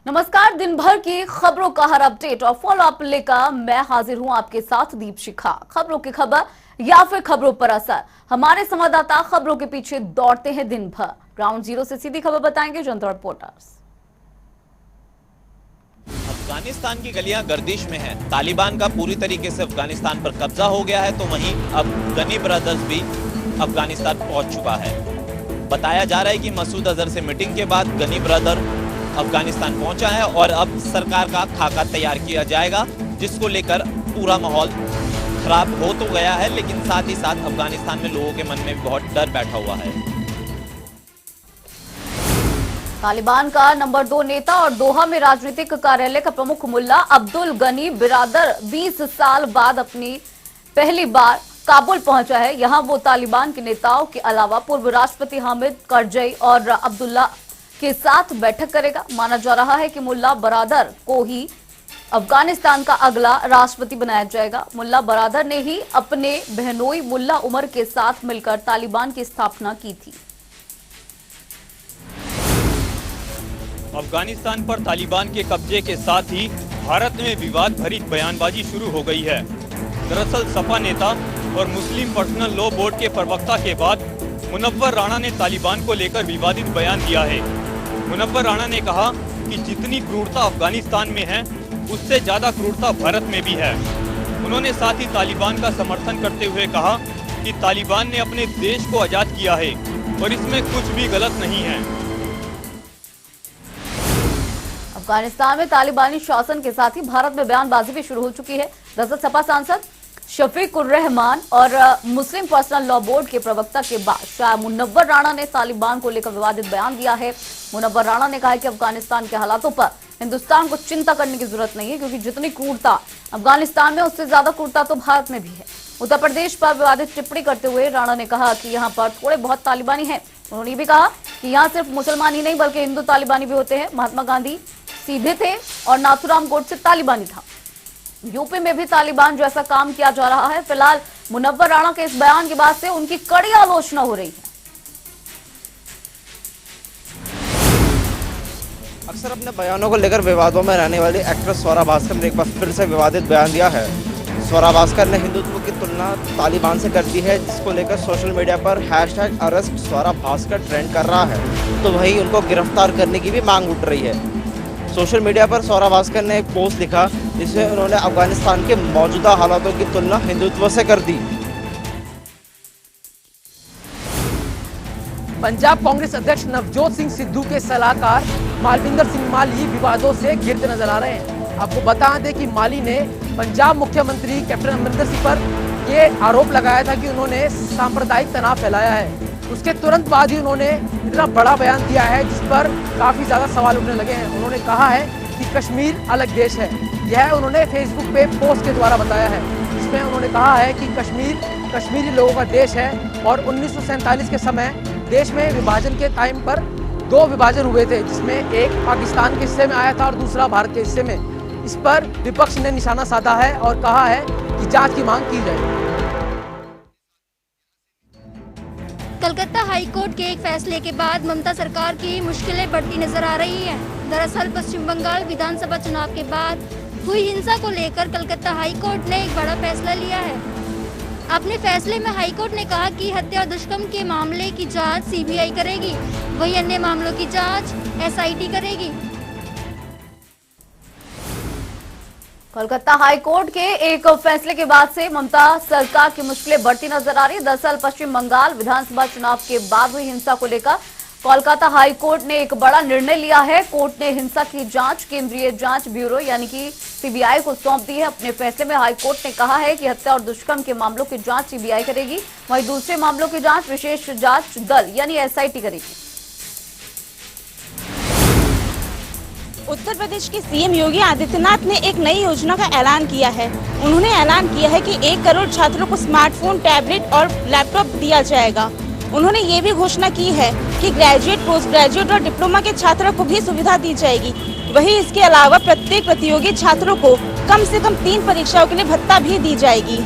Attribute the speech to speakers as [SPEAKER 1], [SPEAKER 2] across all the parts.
[SPEAKER 1] नमस्कार, दिन भर की खबरों का हर अपडेट और फॉलो अप लेकर मैं हाजिर हूं आपके साथ दीपशिखा। खबरों की खबर या फिर खबरों पर असर, हमारे संवाददाता खबरों के पीछे दौड़ते हैं दिन भर। ग्राउंड जीरो से सीधी खबर बताएंगे जनता रिपोर्टर्स।
[SPEAKER 2] अफगानिस्तान की गलियां गर्दिश में हैं। तालिबान का पूरी तरीके से अफगानिस्तान पर कब्जा हो गया है, तो वहीं अब गनी ब्रदर्स भी अफगानिस्तान पहुंच चुका है। बताया जा रहा है कि मसूद अजहर से मीटिंग के बाद गनी ब्रदर अफगानिस्तान पहुंचा है और अब सरकार का खाका तैयार किया जाएगा, जिसको लेकर पूरा माहौल खराब हो तो गया है, लेकिन साथ ही साथ अफगानिस्तान में लोगों के मन में बहुत डर बैठा हुआ है।
[SPEAKER 1] तालिबान का नंबर 2 नेता और दोहा में राजनीतिक कार्यालय का प्रमुख मुल्ला अब्दुल गनी बिरादर 20 साल बाद अपनी पहली बार काबुल पहुंचा है। यहां वो तालिबान के नेताओं के अलावा पूर्व राष्ट्रपति हामिद करजई और अब्दुल्ला के साथ बैठक करेगा। माना जा रहा है कि मुल्ला बरादर को ही अफगानिस्तान का अगला राष्ट्रपति बनाया जाएगा। मुल्ला बरादर ने ही अपने बहनोई मुल्ला उमर के साथ मिलकर तालिबान की स्थापना की थी।
[SPEAKER 3] अफगानिस्तान पर तालिबान के कब्जे के साथ ही भारत में विवाद भरी बयानबाजी शुरू हो गई है। दरअसल सपा नेता और मुस्लिम पर्सनल लॉ बोर्ड के प्रवक्ता के बाद मुनव्वर राणा ने तालिबान को लेकर विवादित बयान दिया है। मुनव्वर राणा ने कहा कि जितनी क्रूरता अफगानिस्तान में है, उससे ज्यादा क्रूरता भारत में भी है। उन्होंने साथ ही तालिबान का समर्थन करते हुए कहा कि तालिबान ने अपने देश को आजाद किया है और इसमें कुछ भी गलत नहीं है।
[SPEAKER 1] अफगानिस्तान में तालिबानी शासन के साथ ही भारत में बयानबाजी भी शुरू हो चुकी है। दरअसल सपा सांसद शफीक उर रहमान और मुस्लिम पर्सनल लॉ बोर्ड के प्रवक्ता के बाद शाह मुनव्वर राणा ने तालिबान को लेकर विवादित बयान दिया है। मुनव्वर राणा ने कहा कि अफगानिस्तान के हालातों पर हिंदुस्तान को चिंता करने की जरूरत नहीं है, क्योंकि जितनी क्रूरता अफगानिस्तान में, उससे ज्यादा क्रूरता तो भारत में भी है। उत्तर प्रदेश पर विवादित टिप्पणी करते हुए राणा ने कहा कि यहाँ पर थोड़े बहुत तालिबानी हैं। उन्होंने भी कहा कि यहाँ सिर्फ मुसलमान ही नहीं बल्कि हिंदू तालिबानी भी होते हैं। महात्मा गांधी सीधे थे और नाथुराम गोडसे तालिबानी था। यूपी में भी तालिबान जैसा काम किया जा रहा है। फिलहाल मुनव्वर राणा के इस बयान के बाद से उनकी कड़ी आलोचना हो रही है।
[SPEAKER 4] अक्सर अपने बयानों को लेकर विवादों में रहने वाली एक्ट्रेस स्वरा भास्कर ने एक बार फिर से विवादित बयान दिया है। स्वरा भास्कर ने हिंदुत्व की तुलना तालिबान से कर दी है, जिसको लेकर सोशल मीडिया पर #अरेस्ट स्वरा भास्कर ट्रेंड कर रहा है, तो वहीं उनको गिरफ्तार करने की भी मांग उठ रही है। सोशल मीडिया पर स्वरा भास्कर ने एक पोस्ट लिखा, जिसमें उन्होंने अफगानिस्तान के मौजूदा हालातों की तुलना हिंदुत्व से कर दी।
[SPEAKER 5] पंजाब कांग्रेस अध्यक्ष नवजोत सिंह सिद्धू के सलाहकार मालविंदर सिंह माली विवादों से घिरते नजर आ रहे हैं। आपको बता दें कि माली ने पंजाब मुख्यमंत्री कैप्टन अमरिंदर सिंह पर यह आरोप लगाया था कि उन्होंने सांप्रदायिक तनाव फैलाया है। उसके तुरंत बाद ही उन्होंने इतना बड़ा बयान दिया है, जिस पर काफी ज्यादा सवाल उठने लगे हैं। उन्होंने कहा है कि कश्मीर अलग देश है। यह उन्होंने फेसबुक पे पोस्ट के द्वारा बताया है, जिसमें उन्होंने कहा है कि कश्मीर कश्मीरी लोगों का देश है और 1947 के समय देश में विभाजन के टाइम पर 2 विभाजन हुए थे, जिसमें एक पाकिस्तान के हिस्से में आया था और दूसरा भारत के हिस्से में। इस पर विपक्ष ने निशाना साधा है और कहा है कि जांच की मांग की जाए।
[SPEAKER 6] कलकत्ता हाई कोर्ट के एक फैसले के बाद ममता सरकार की मुश्किलें बढ़ती नजर आ रही हैं। दरअसल पश्चिम बंगाल विधानसभा चुनाव के बाद हुई हिंसा को लेकर कलकत्ता हाई कोर्ट ने एक बड़ा फैसला लिया है। अपने फैसले में हाई कोर्ट ने कहा कि हत्या और दुष्कर्म के मामले की जांच सीबीआई करेगी, वही अन्य मामलों की जांच एसआईटी करेगी।
[SPEAKER 1] कोलकाता हाई कोर्ट के एक फैसले के बाद से ममता सरकार की मुश्किलें बढ़ती नजर आ रही। दरअसल पश्चिम बंगाल विधानसभा चुनाव के बाद हुई हिंसा को लेकर कोलकाता हाई कोर्ट ने एक बड़ा निर्णय लिया है। कोर्ट ने हिंसा की जांच केंद्रीय जांच ब्यूरो यानी कि सीबीआई को सौंप दी है। अपने फैसले में हाई कोर्ट ने कहा है कि हत्या और दुष्कर्म के मामलों की जांच सीबीआई करेगी, वहीं दूसरे मामलों की जांच विशेष जांच दल यानी एसआईटी करेगी।
[SPEAKER 7] उत्तर प्रदेश के सीएम योगी आदित्यनाथ ने एक नई योजना का ऐलान किया है। उन्होंने ऐलान किया है कि 1 करोड़ छात्रों को स्मार्टफोन, टैबलेट और लैपटॉप दिया जाएगा। उन्होंने ये भी घोषणा की है कि ग्रेजुएट, पोस्ट ग्रेजुएट और डिप्लोमा के छात्रों को भी सुविधा दी जाएगी। वहीं इसके अलावा प्रत्येक प्रतियोगी छात्रों को कम से कम 3 परीक्षाओं के लिए भत्ता भी दी जाएगी।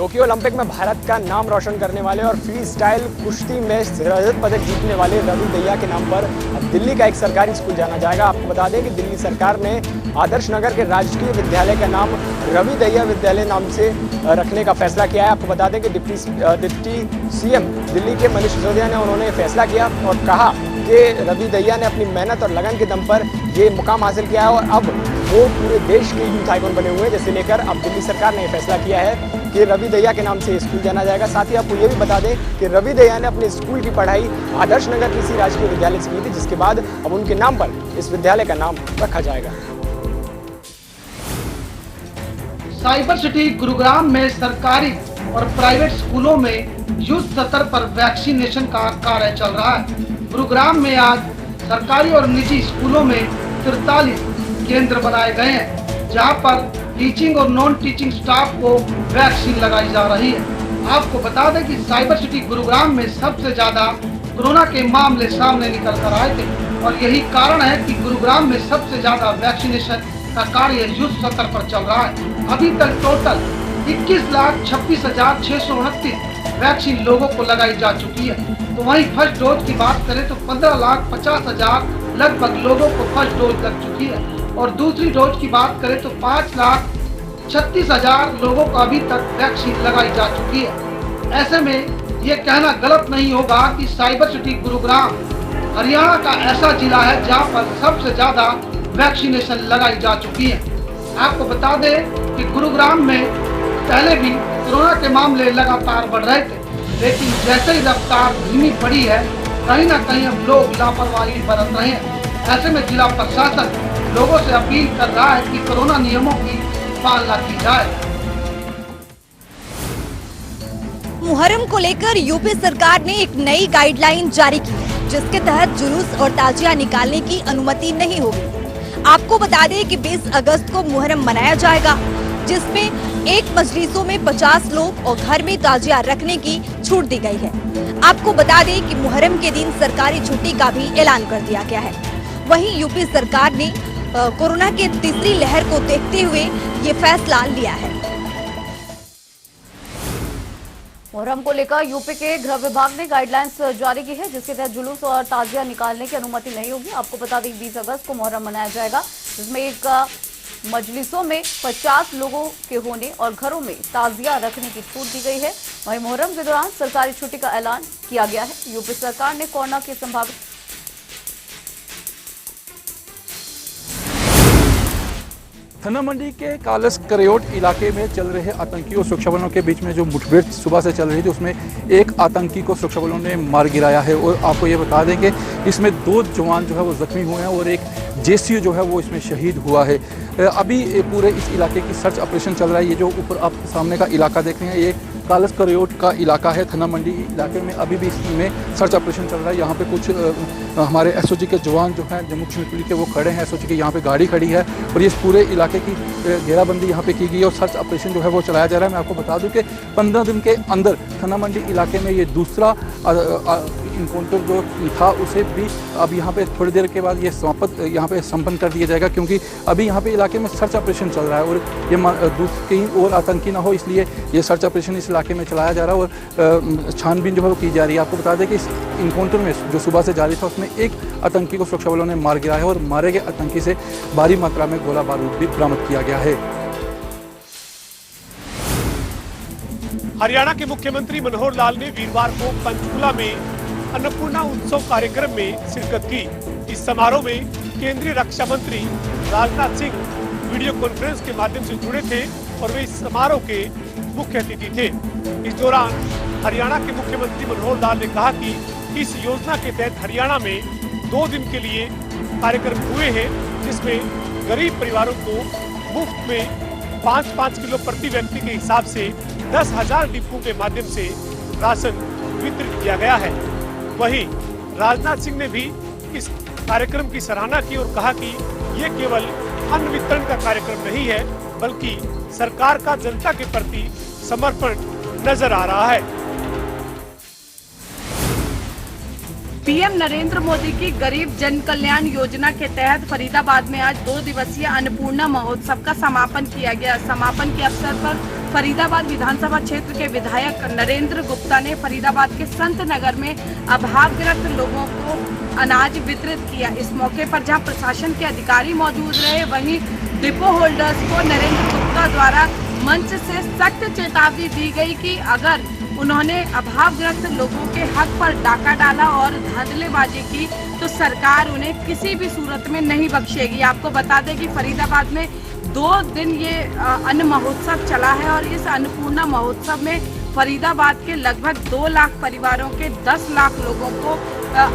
[SPEAKER 8] टोक्यो ओलंपिक में भारत का नाम रोशन करने वाले और फ्री स्टाइल कुश्ती में रजत पदक जीतने वाले रवि दहिया के नाम पर अब दिल्ली का एक सरकारी स्कूल जाना जाएगा। आपको बता दें कि दिल्ली सरकार ने आदर्श नगर के राजकीय विद्यालय का नाम रवि दहिया विद्यालय नाम से रखने का फैसला किया है। आपको बता दें कि डिप्टी सीएम दिल्ली के मनीष सिसोदिया ने उन्होंने फैसला किया और कहा कि रवि दहिया ने अपनी मेहनत और लगन के दम पर ये मुकाम हासिल किया है और अब वो पूरे देश के यूथ आइकॉन बने हुए हैं। जिसे लेकर अब दिल्ली सरकार ने फैसला किया है कि रवि दहिया के नाम से स्कूल जाना जाएगा। साथ ही आपको ये भी बता दें कि रवि दहिया ने अपने स्कूल की पढ़ाई आदर्श नगर किसी राजकीय विद्यालय से की थी, जिसके बाद अब उनके नाम पर इस विद्यालय का नाम रखा जाएगा।
[SPEAKER 9] साइबर सिटी गुरुग्राम में सरकारी और प्राइवेट स्कूलों में युद्ध स्तर पर वैक्सीनेशन का कार्य चल रहा है। गुरुग्राम में आज सरकारी और निजी स्कूलों में 43 केंद्र बनाए गए हैं, जहां पर टीचिंग और नॉन टीचिंग स्टाफ को वैक्सीन लगाई जा रही है। आपको बता दें कि साइबर सिटी गुरुग्राम में सबसे ज्यादा कोरोना के मामले सामने निकल कर आए थे और यही कारण है कि गुरुग्राम में सबसे ज्यादा वैक्सीनेशन का कार्य युद्ध स्तर पर चल रहा है। अभी तक टोटल 21,26,629 वैक्सीन लोगों को लगाई जा चुकी है। तो वहीं फर्स्ट डोज की बात करें तो 15,50,000 लगभग लोगों को फर्स्ट डोज लग चुकी है और दूसरी डोज की बात करें तो 5,36,000 लोगों को अभी तक वैक्सीन लगाई जा चुकी है। ऐसे में ये कहना गलत नहीं होगा कि साइबर सिटी गुरुग्राम हरियाणा का ऐसा जिला है जहां पर सबसे ज्यादा वैक्सीनेशन लगाई जा चुकी है। आपको बता दें कि गुरुग्राम में पहले भी कोरोना के मामले लगातार बढ़ रहे थे, लेकिन जैसे ही रफ्तार धीमी पड़ी है, कहीं ना कहीं अब लोग लापरवाही बरत रहे हैं। ऐसे में जिला प्रशासन लोगों से अपील कर रहा है कि कोरोना नियमों की पालना की जाए।
[SPEAKER 10] मुहर्रम को लेकर यूपी सरकार ने एक नई गाइडलाइन जारी की है, जिसके तहत जुलूस और ताजिया निकालने की अनुमति नहीं होगी। आपको बता दें कि 20 अगस्त को मुहर्रम मनाया जाएगा, जिसमें एक मजलिसों में 50 लोग और घर में ताजिया रखने की छूट दी गई है। आपको बता दें कि मुहर्रम के दिन सरकारी छुट्टी का भी ऐलान कर दिया गया है। वहीं यूपी सरकार ने कोरोना के तीसरी लहर को देखते हुए ये फैसला लिया है।
[SPEAKER 1] मुहर्रम को लेकर यूपी के गृह विभाग ने गाइडलाइंस जारी की है, जिसके तहत जुलूस और ताजिया निकालने की अनुमति नहीं होगी। आपको बता दें 20 अगस्त को मुहर्रम मनाया जाएगा, जिसमें एक मजलिसों में 50 लोगों के होने और घरों में ताजिया रखने की छूट दी गई है। वहीं मुहर्रम के दौरान सरकारी छुट्टी का ऐलान किया गया है। यूपी सरकार ने कोरोना की संभावित
[SPEAKER 11] थाना मंडी के कालस करियोट इलाके में चल रहे आतंकी और सुरक्षा बलों के बीच में जो मुठभेड़ सुबह से चल रही थी, उसमें एक आतंकी को सुरक्षा बलों ने मार गिराया है। और आपको ये बता दें कि इसमें 2 जवान जो है वो जख्मी हुए हैं और एक जेसीओ जो है वो इसमें शहीद हुआ है। अभी पूरे इस इलाके की सर्च ऑपरेशन चल रहा है। ये जो ऊपर आप सामने का इलाका देख रहे हैं, ये कालस करियोट का इलाका है। थाना मंडी इलाके में अभी भी इसमें सर्च ऑपरेशन चल रहा है। यहाँ पे कुछ हमारे एसओजी के जवान जो हैं जम्मू कश्मीर पुलिस के, वो खड़े हैं। एसओजी के यहाँ पे गाड़ी खड़ी है और ये पूरे इलाके की घेराबंदी यहाँ पे की गई है और सर्च ऑपरेशन जो है वो चलाया जा रहा है। मैं आपको बता दूं कि 15 दिन के अंदर थाना मंडी इलाके में ये दूसरा इनकाउंटर जो था उसे भी अब यहाँ पे थोड़ी देर के बाद ये यहाँ पे संपन्न कर दिया जाएगा, क्योंकि अभी यहाँ पे इलाके में सर्च ऑपरेशन चल रहा है और ये कहीं और आतंकी ना हो, इसलिए ये सर्च ऑपरेशन इस इलाके में चलाया जा रहा है और छानबीन जो है वो की जा रही है। आपको बता दें कि इस इनकाउंटर में जो सुबह से जारी था, उसमें एक आतंकी को सुरक्षा बलों ने मार गिराया है और मारे गए आतंकी से भारी मात्रा में गोला बारूद भी बरामद किया गया है।
[SPEAKER 12] हरियाणा के मुख्यमंत्री मनोहर लाल ने वीरवार को पंचकुला में अन्नपूर्णा उत्सव कार्यक्रम में शिरकत की। इस समारोह में केंद्रीय रक्षा मंत्री राजनाथ सिंह वीडियो कॉन्फ्रेंस के माध्यम से जुड़े थे और वे इस समारोह के मुख्य अतिथि थे। इस दौरान हरियाणा के मुख्यमंत्री मनोहर लाल ने कहा कि इस योजना के तहत हरियाणा में 2 दिन के लिए कार्यक्रम हुए हैं, जिसमें गरीब परिवारों को मुफ्त में 5-5 किलो प्रति व्यक्ति के हिसाब से 10,000 डिब्बों के माध्यम से राशन वितरित किया गया है। वहीं राजनाथ सिंह ने भी इस कार्यक्रम की सराहना की और कहा कि ये केवल अन्न वितरण का कार्यक्रम नहीं है, बल्कि सरकार का जनता के प्रति समर्पण नजर आ रहा है।
[SPEAKER 13] पीएम नरेंद्र मोदी की गरीब जन कल्याण योजना के तहत फरीदाबाद में आज 2 दिवसीय अन्नपूर्णा महोत्सव का समापन किया गया। समापन के अवसर पर फरीदाबाद विधानसभा क्षेत्र के विधायक नरेंद्र गुप्ता ने फरीदाबाद के संत नगर में अभावग्रस्त लोगों को अनाज वितरित किया। इस मौके पर जहां प्रशासन के अधिकारी मौजूद रहे, वहीं डिपो होल्डर्स को नरेंद्र गुप्ता द्वारा मंच से सख्त चेतावनी दी गई कि अगर उन्होंने अभावग्रस्त लोगों के हक पर डाका डाला और धांधलीबाजी की तो सरकार उन्हें किसी भी सूरत में नहीं बख्शेगी। आपको बता दें कि फरीदाबाद में 2 दिन ये अन्न महोत्सव चला है और इस अन्नपूर्णा महोत्सव में फरीदाबाद के लगभग 2 लाख परिवारों के 10 लाख लोगों को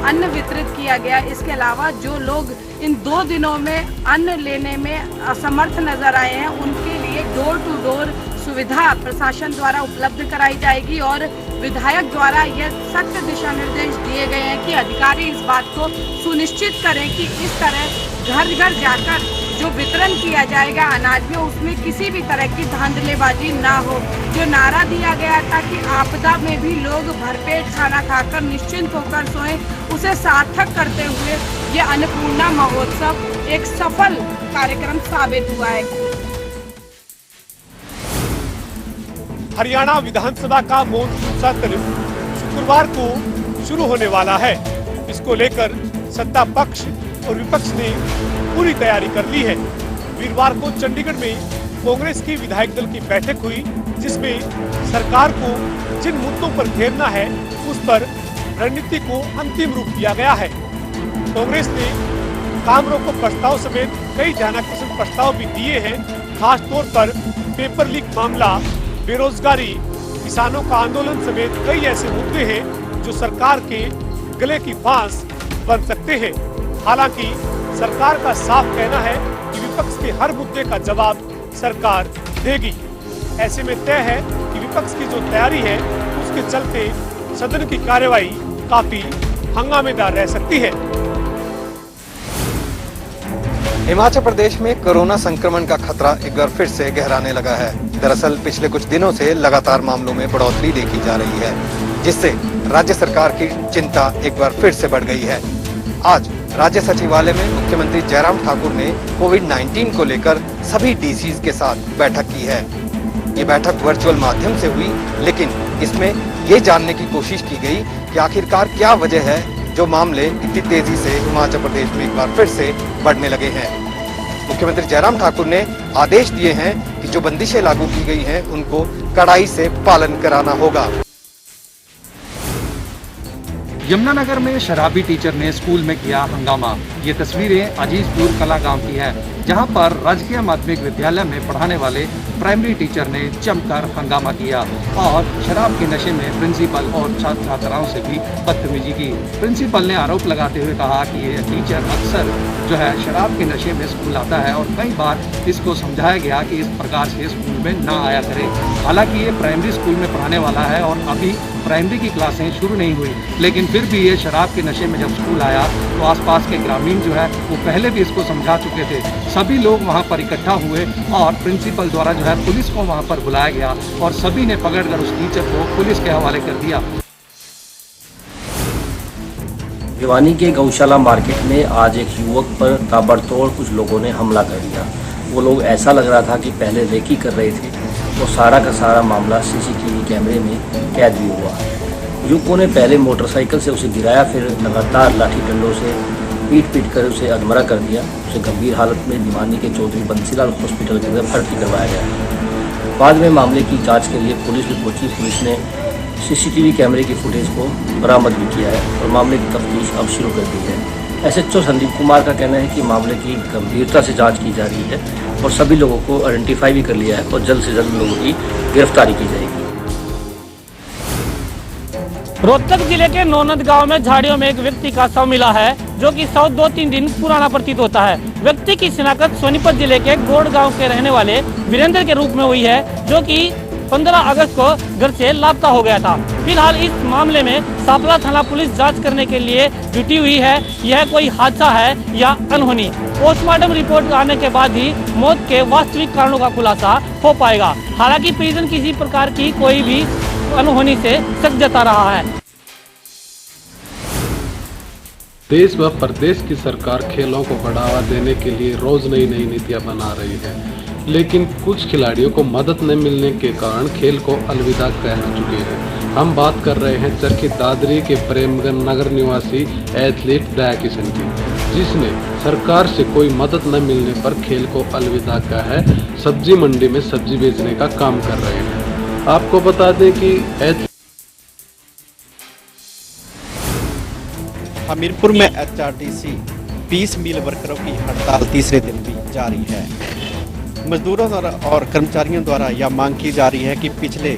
[SPEAKER 13] अन्न वितरित किया गया। इसके अलावा जो लोग इन 2 दिनों में अन्न लेने में असमर्थ नजर आए हैं, उनके लिए डोर टू डोर सुविधा प्रशासन द्वारा उपलब्ध कराई जाएगी और विधायक द्वारा यह सख्त दिशा निर्देश दिए गए हैं कि अधिकारी इस बात को सुनिश्चित करें कि इस तरह घर घर जाकर जो वितरण किया जाएगा अनाज में, उसमें किसी भी तरह की धांधलीबाजी ना हो। जो नारा दिया गया था कि आपदा में भी लोग भरपेट खाना खाकर निश्चिंत होकर सोएं, उसे सार्थक करते हुए यह अन्नपूर्णा महोत्सव एक सफल कार्यक्रम साबित हुआ है।
[SPEAKER 12] हरियाणा विधानसभा का मॉनसून सत्र शुक्रवार को शुरू होने वाला है। इसको लेकर सत्ता पक्ष और विपक्ष ने पूरी तैयारी कर ली है। वीरवार को चंडीगढ़ में कांग्रेस की विधायक दल की बैठक हुई, जिसमें सरकार को जिन मुद्दों पर घेरना है उस पर रणनीति को अंतिम रूप दिया गया है। कांग्रेस ने काम रोको प्रस्ताव समेत कई ध्यानाकर्षण प्रस्ताव भी दिए हैं। खास तौर पर पेपर लीक मामला, बेरोजगारी, किसानों का आंदोलन समेत कई ऐसे मुद्दे हैं जो सरकार के गले की फांस बन सकते हैं। हालांकि सरकार का साफ कहना है कि विपक्ष के हर मुद्दे का जवाब सरकार देगी। ऐसे में तय है कि विपक्ष की जो तैयारी है उसके चलते सदन की कार्यवाही काफी हंगामेदार रह सकती है।
[SPEAKER 14] हिमाचल प्रदेश में कोरोना संक्रमण का खतरा एक बार फिर से गहराने लगा है। दरअसल पिछले कुछ दिनों से लगातार मामलों में बढ़ोतरी देखी जा रही है, जिससे राज्य सरकार की चिंता एक बार फिर से बढ़ गई है। आज राज्य सचिवालय में मुख्यमंत्री जयराम ठाकुर ने कोविड-19 को लेकर सभी डीसीज के साथ बैठक की है। ये बैठक वर्चुअल माध्यम से हुई, लेकिन इसमें ये जानने की कोशिश की गई कि आखिरकार क्या वजह है जो मामले इतनी तेजी से हिमाचल प्रदेश में एक बार फिर से बढ़ने लगे हैं। मुख्यमंत्री जयराम ठाकुर ने आदेश दिए हैं कि जो बंदिशें लागू की गई हैं उनको कड़ाई से पालन कराना होगा।
[SPEAKER 15] यमुनानगर में शराबी टीचर ने स्कूल में किया हंगामा। ये तस्वीरें अजीजपुर कला गांव की है, जहां पर राजकीय माध्यमिक विद्यालय में पढ़ाने वाले प्राइमरी टीचर ने जमकर हंगामा किया और शराब के नशे में प्रिंसिपल और छात्र छात्राओं से भी बदतमीजी की। प्रिंसिपल ने आरोप लगाते हुए कहा कि ये टीचर अक्सर जो है शराब के नशे में स्कूल आता है और कई बार इसको समझाया गया कि इस प्रकार से स्कूल में ना आया करे। हालांकि ये प्राइमरी स्कूल में पढ़ाने वाला है और अभी प्राइमरी की क्लासें शुरू नहीं हुई, लेकिन फिर भी ये शराब के नशे में जब स्कूल आया तो आसपास के ग्रामीण जो है वो पहले भी इसको समझा चुके थे। सभी लोग वहाँ पर इकट्ठा हुए और प्रिंसिपल द्वारा जो है पुलिस को वहाँ पर बुलाया गया और सभी ने पकड़कर उस टीचर को पुलिस के हवाले कर दिया।
[SPEAKER 16] भिवानी के गौशाला मार्केट में आज एक युवक पर ताबड़तोड़ कुछ लोगों ने हमला कर दिया। वो लोग ऐसा लग रहा था कि पहले रेकी कर रहे थे। वो सारा का सारा मामला सीसीटीवी कैमरे में कैद भी हुआ। युवकों ने पहले मोटरसाइकिल से उसे गिराया, फिर लगातार लाठी डंडों से पीट कर उसे अधमरा कर दिया। उसे गंभीर हालत में भिवानी के चौधरी बंसीलाल हॉस्पिटल के अंदर भर्ती करवाया गया। बाद में मामले की जाँच के लिए पुलिस भी पहुंची। पुलिस ने सीसीटीवी कैमरे की फुटेज को बरामद भी किया है और मामले की तफ्तीश अब शुरू कर दी है। एसएचओ संदीप कुमार का कहना है कि मामले की गंभीरता से जांच की जा रही है और सभी लोगों को आइडेंटिफाई भी कर लिया है और जल्द से जल्द लोगों की गिरफ्तारी की जाएगी।
[SPEAKER 17] रोहतक जिले के नौनद गांव में झाड़ियों में एक व्यक्ति का शव मिला है, जो कि शव 2-3 दिन पुराना प्रतीत होता है। व्यक्ति की शिनाख्त सोनीपत जिले के गोड़ गांव के रहने वाले वीरेंद्र के रूप में हुई है, जो कि 15 अगस्त को घर से लापता हो गया था। फिलहाल इस मामले में सापला थाना पुलिस जांच करने के लिए जुटी हुई है। यह कोई हादसा है या अनहोनी, पोस्टमार्टम रिपोर्ट आने के बाद ही मौत के वास्तविक कारणों का खुलासा हो पाएगा। हालांकि परिजन किसी प्रकार की कोई भी अनहोनी से शक जता रहा है।
[SPEAKER 18] देश व प्रदेश की सरकार खेलों को बढ़ावा देने के लिए रोज नई नई नीतियां बना रही है। लेकिन कुछ खिलाड़ियों को मदद न मिलने के कारण खेल को अलविदा कह चुके हैं। हम बात कर रहे हैं चरखी दादरी के प्रेमगंज नगर निवासी एथलीट दया किशन की, जिसने सरकार से कोई मदद न मिलने पर खेल को अलविदा कहा है। सब्जी मंडी में सब्जी बेचने का काम कर रहे हैं। आपको बता दें कि
[SPEAKER 19] हमीरपुर में एचआरटीसी 20 मिल वर्करों की हड़ताल तीसरे दिन भी जारी है। मजदूरों और कर्मचारियों द्वारा यह मांग की जा रही है कि पिछले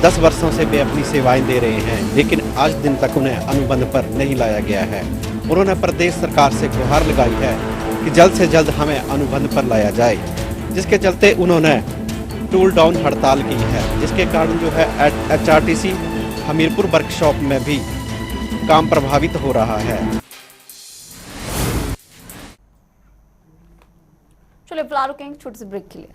[SPEAKER 19] 10 वर्षों से वे अपनी सेवाएं दे रहे हैं, लेकिन आज दिन तक उन्हें अनुबंध पर नहीं लाया गया है। उन्होंने प्रदेश सरकार से गुहार लगाई है कि जल्द से जल्द हमें अनुबंध पर लाया जाए, जिसके चलते उन्होंने टूल डाउन हड़ताल की है, जिसके कारण जो है एचआरटीसी हमीरपुर वर्कशॉप में भी काम प्रभावित हो रहा है।
[SPEAKER 1] चलिए फिलहाल रुकेंगे छोटे से ब्रेक के लिए।